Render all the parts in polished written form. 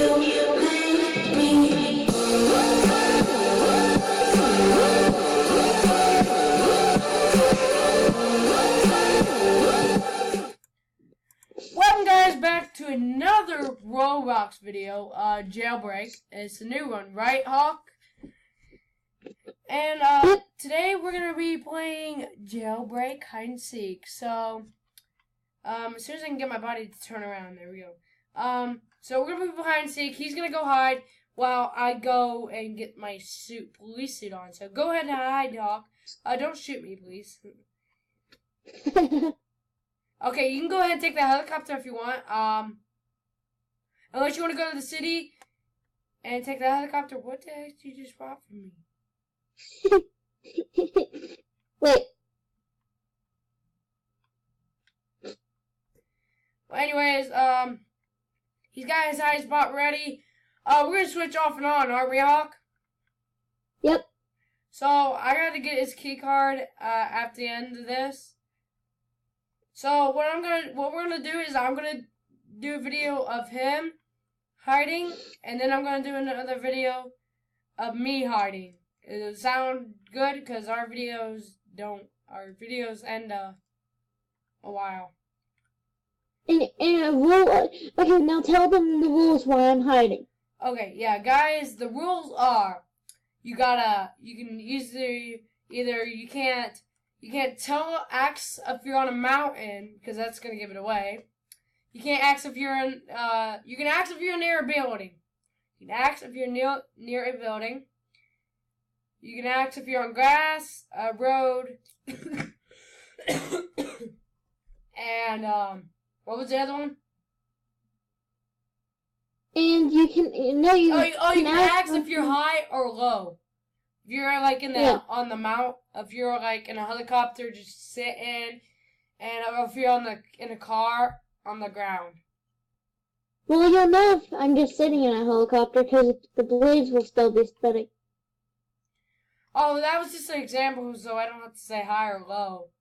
Welcome guys back to another Roblox video, jailbreak. It's a new one, right Hawk? And today we're gonna be playing jailbreak hide and seek. So as soon as I can get my body to turn around, there we go. So we're gonna be hide and seek. He's gonna go hide while I go and get my police suit on. So go ahead and hide, Hawk. Don't shoot me, please. Okay, you can go ahead and take the helicopter if you want. Unless you want to go to the city and take the helicopter. What the heck did you just rob from me? Wait. Well, anyways, he's got his high spot ready. We're gonna switch off and on, aren't we, Hawk? Yep. So I gotta get his key card at the end of this. So what we're gonna do is I'm gonna do a video of him hiding, and then I'm gonna do another video of me hiding. It'll sound good because our videos end a while. And okay, now tell them the rules while I'm hiding. Okay, yeah, guys, the rules are you can tell axe if you're on a mountain because that's gonna give it away. You can't axe if you're in. You can axe if you're near a building. You can axe if you're near a building. You can axe if you're on grass, a road, and what was the other one? And you can you can axe if you're high or low. If you're like on the mount, if you're like in a helicopter, just sitting, and if you're in a car on the ground. Well, you'll know if I'm just sitting in a helicopter because the blades will still be spinning. Oh, that was just an example, so I don't have to say high or low.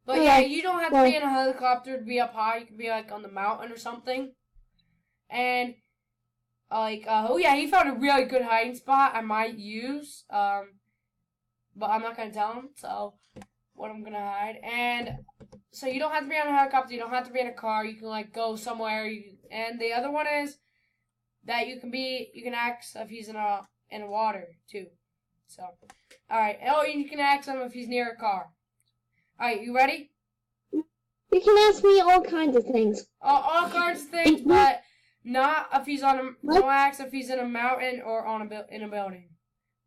But yeah, you don't have to be in a helicopter to be up high. You can be like on the mountain or something. And oh yeah, he found a really good hiding spot I might use. But I'm not gonna tell him. So what I'm gonna hide. And so you don't have to be on a helicopter. You don't have to be in a car. You can like go somewhere. And the other one is that you can axe if he's in a water too. So, all right. Oh, you can ask him if he's near a car. All right, you ready? You can ask me all kinds of things. All kinds of things, but not if he's on a. Don't ask if he's in a mountain or in a building.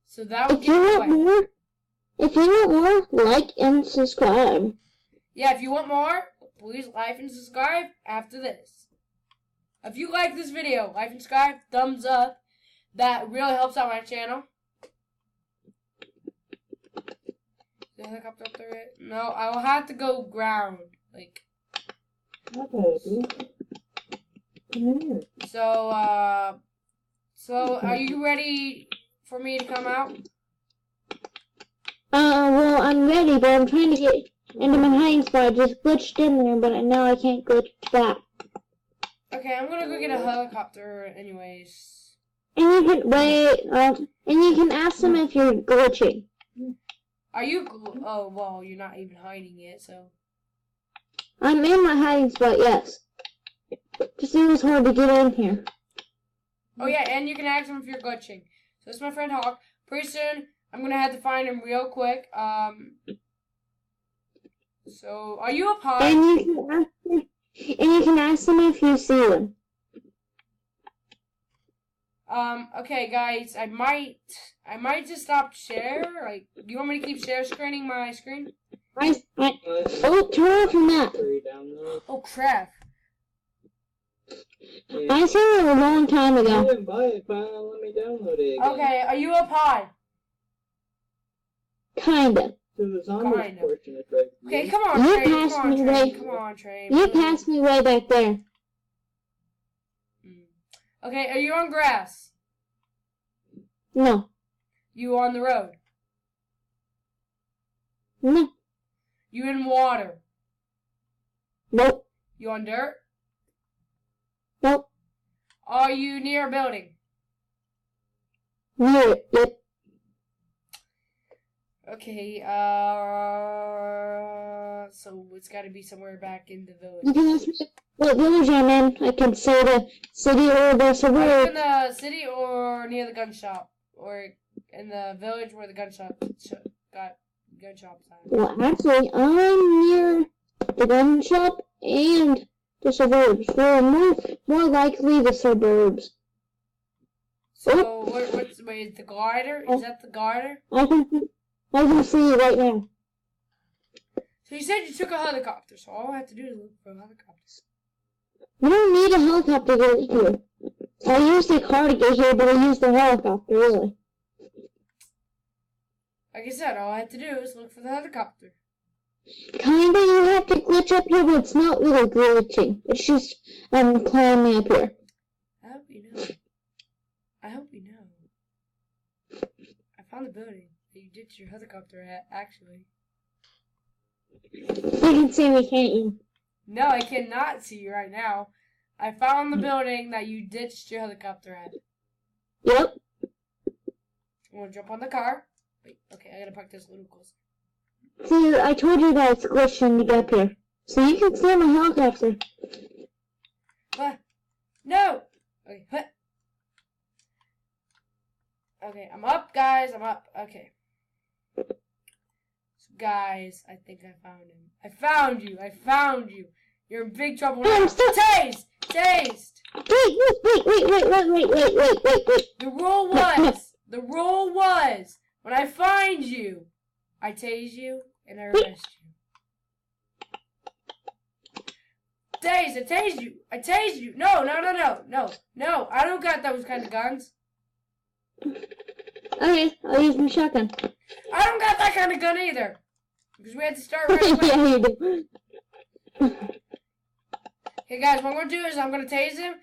So that would give you away. If you want more, like and subscribe. Yeah, if you want more, please like and subscribe after this. If you like this video, like and subscribe, thumbs up. That really helps out my channel. The helicopter up there? No, I will have to go ground. Like. Okay. So are you ready for me to come out? Well, I'm ready, but I'm trying to get into my hiding spot. I just glitched in there, but now I can't glitch back. Okay, I'm gonna go get a helicopter anyways. And you can wait, and you can ask them if you're glitching. Are you? Oh, well, you're not even hiding it, so. I'm in my hiding spot, yes. Just it was hard to get in here. Oh yeah, and you can ask him if you're glitching. So this is my friend Hawk. Pretty soon, I'm gonna have to find him real quick. So are you up high? And you can ask them if you see them. Okay, guys, I might just stop share. Like, do you want me to keep share screening my screen? Oh, turn off from that. Oh crap! I said it a long time ago. I didn't buy it, finally let me download it again. Okay, are you up high? Kinda. So the zombies portion is right. Okay, come on, You Train. passed Come on, me Train. way. Come on, Train. You passed me way back there. Okay, are you on grass? No. You on the road? No. You in water? Nope. You on dirt? Nope. Are you near a building? Near, yep. Okay, so it's gotta be somewhere back in the village. You can ask me what village I'm in. I can say the city or the suburb. Are you in the city or near the gun shop? Or in the village where the gun shops at? Well, actually, I'm near the gun shop and the suburbs. Well, more likely the suburbs. So, wait, the glider? Is that the glider? I can see it right now. So you said you took a helicopter, so all I have to do is look for a helicopter. You don't need a helicopter to get here. I used a car to get here, but I used the helicopter, really. Like I said, all I have to do is look for the helicopter. Kinda, you have to glitch up here, but it's not really glitching. It's just, climbing up here. I hope you know. I found the building that you ditched your helicopter at, actually. You can see me, can't you? No, I cannot see you right now. I found the building that you ditched your helicopter at. Yep. I'm gonna jump on the car. Wait, okay, I gotta park this a little closer. See, I told you that it's glitching to get up here. So you can see my helicopter. What? No! Okay, what? Okay, I'm up, guys. I'm up. Okay. So, guys, I think I found him. I found you. I found you. You're in big trouble now. I'm still... Tased! Tased! Wait. The rule was, when I find you, I tase you and I arrest you. Tase! I tased you! No, I don't got those kind of guns. Okay, I'll use my shotgun. I don't got that kind of gun either. Because we had to start right away. Yeah, you do. Okay, guys, what I'm going to do is I'm going to tase him.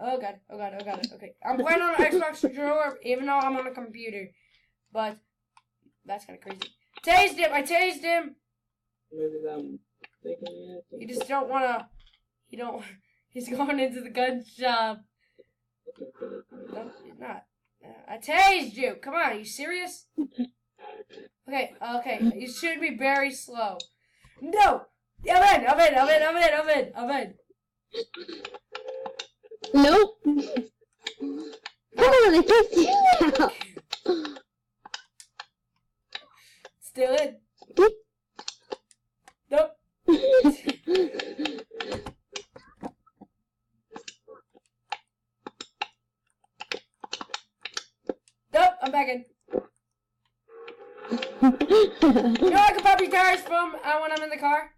Oh, God. Okay. I'm playing on an Xbox controller, even though I'm on a computer. But that's kind of crazy. Tased him! I tased him! Maybe I'm thinking it. You just don't want to... He's going into the gun shop. No, he's not. I tased you! Come on, are you serious? Okay. You should be very slow. No! I'm in! Nope. Come on, I tased you now. Still in. Nope. Nope, I'm back in. You know I can pop your tires from when I'm in the car?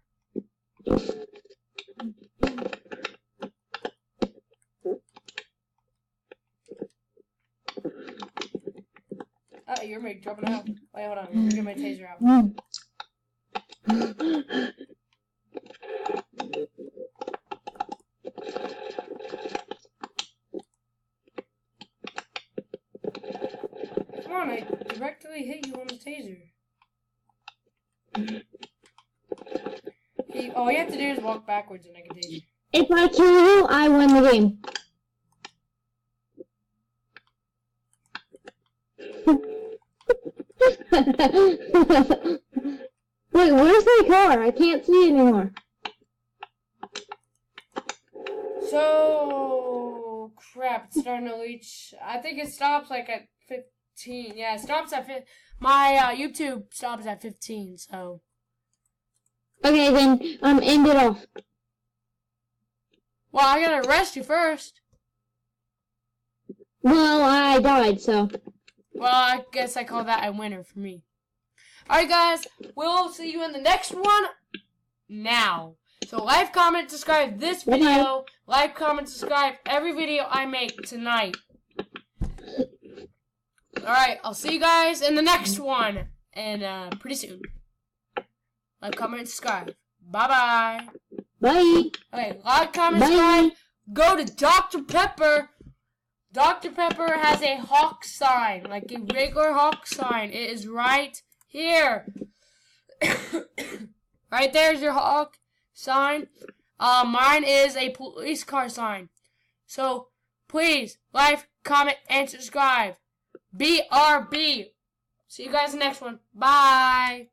Oh, you're jumping out. Wait, hold on. Let me get my taser out. Come on, I directly hit you on the taser. Okay, all you have to do is walk backwards and I can tase you. If I kill you, I win the game. Wait, where's my car? I can't see it anymore. So, crap, it's starting to reach. I think it stops like at 15. Yeah, it stops at 15. My YouTube stops at 15, so. Okay, then, end it off. Well, I gotta arrest you first. Well, I died, so. Well, I guess I call that a winner for me. Alright, guys, we'll see you in the next one now. So, like, comment, subscribe this video. Like, comment, subscribe every video I make tonight. Alright, I'll see you guys in the next one. And, pretty soon. Like, comment, subscribe. Bye-bye. Bye. Okay, like, comment, subscribe. Go to Dr. Pepper. Dr. Pepper has a hawk sign, like a regular hawk sign. It is right here. Right there is your hawk sign. Mine is a police car sign. So, please like, comment, and subscribe. BRB. See you guys in the next one. Bye.